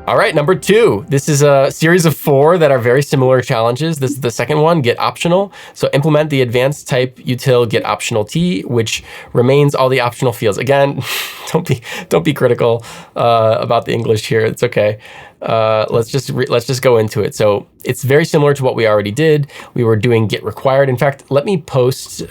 All right, number 2. This is a series of 4 that are very similar challenges. This is the second one, get optional. So implement the advanced type util get optional t, which remains all the optional fields. Again, don't be critical about the English here. It's okay. Let's just go into it. So it's very similar to what we already did. We were doing get required. In fact, let me paste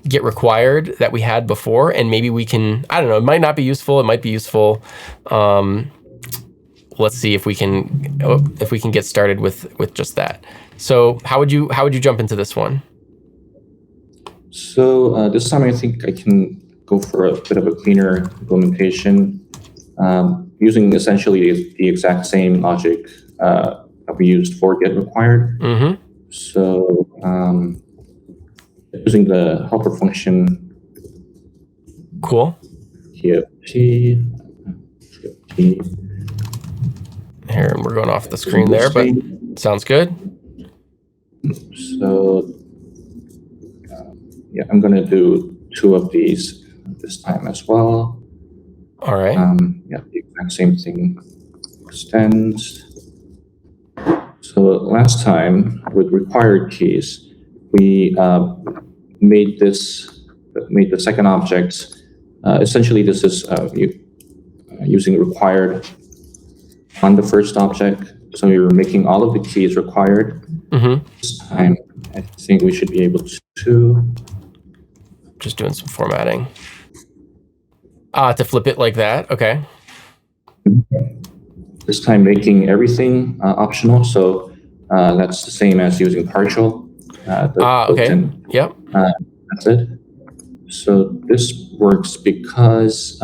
get required that we had before, and maybe we can, I don't know, it might not be useful, it might be useful. Let's see if we can get started with just that. So how would you jump into this one? So this time I think I can go for a bit of a cleaner implementation, using essentially the exact same logic that we used for get required. Mm-hmm. So using the helper function. Cool. TFT. Here, and we're going off the screen there, but sounds good. So yeah, I'm going to do 2 of these this time as well. All right. Yeah, the exact same thing. Extends. So last time with required keys, we made the second object. Essentially, this is using required on the first object. So we were making all of the keys required. Mm-hmm. This time, I think we should be able to. Just doing some formatting. To flip it like that. Okay. This time, making everything optional. So that's the same as using partial. Okay. Yep. That's it. So this works because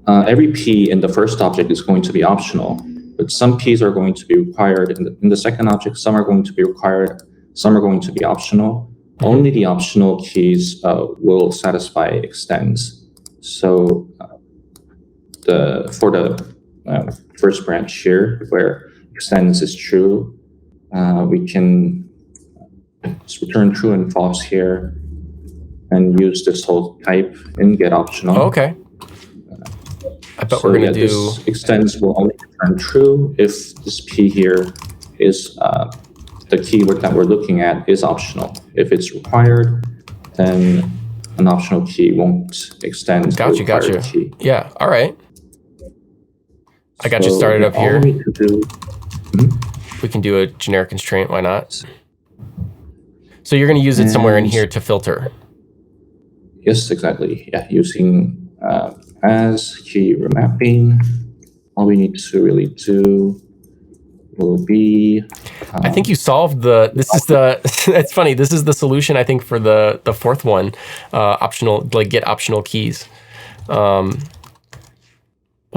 every P in the first object is going to be optional, but some P's are going to be required in the second object. Some are going to be required. Some are going to be optional. Mm-hmm. Only the optional keys will satisfy extends. So for the first branch here, where extends is true, we can return true and false here and use this whole type in get optional. Oh, okay. I bet we're going to do... This extends will only return true if this P here is the keyword that we're looking at is optional. If it's required, then an optional key won't extend. Gotcha. Key. Yeah, all right. I got you started up here. We can do a generic constraint, why not? So you're going to use it somewhere in here to filter. Yes, exactly. Yeah, using as key remapping. All we need to really do will be... I think you solved it's funny, this is the solution, I think, for the fourth one, optional, like get optional keys. We'll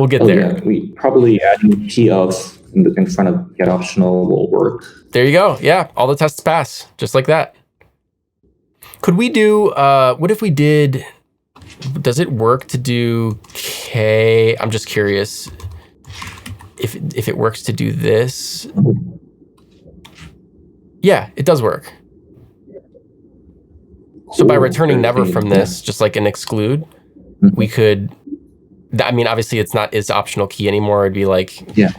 get there. Yeah, we probably adding key of in front of get optional will work. There you go. Yeah, all the tests pass, just like that. Could we do, what if we did, does it work to do K? I'm just curious if it works to do this. Yeah, it does work. So by returning never from this, just like an exclude, we could, I mean, obviously it's not its optional key anymore. It'd be like, yeah.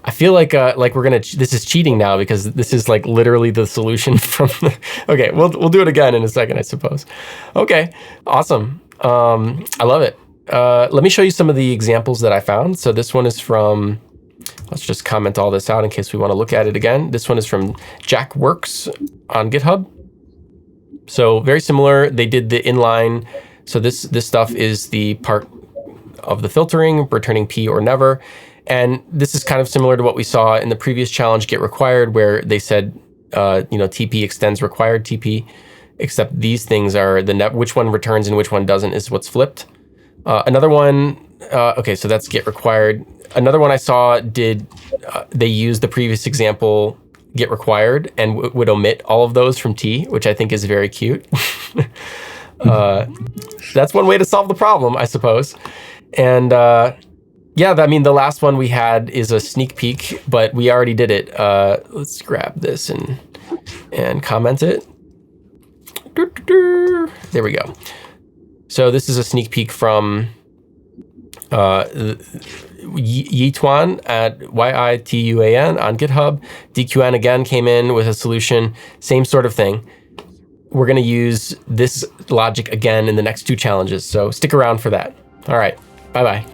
I feel like we're gonna, this is cheating now because this is like literally the solution from, okay, we'll do it again in a second, I suppose. Okay, awesome. I love it. Let me show you some of the examples that I found. So this one is from, let's just comment all this out in case we want to look at it again. This one is from Jack Works on GitHub. So very similar. They did the inline. So this stuff is the part of the filtering, returning P or never. And this is kind of similar to what we saw in the previous challenge, get required, where they said, TP extends required TP, except these things are which one returns and which one doesn't is what's flipped. Another one, okay, so that's get required. Another one I saw they used the previous example, get required, and would omit all of those from T, which I think is very cute. That's one way to solve the problem, I suppose. And yeah, I mean, the last one we had is a sneak peek, but we already did it. Let's grab this and comment it. There we go. So this is a sneak peek from Yituan at YITUAN on GitHub. DQN again came in with a solution, same sort of thing. We're going to use this logic again in the next 2 challenges, so stick around for that. All right, bye-bye.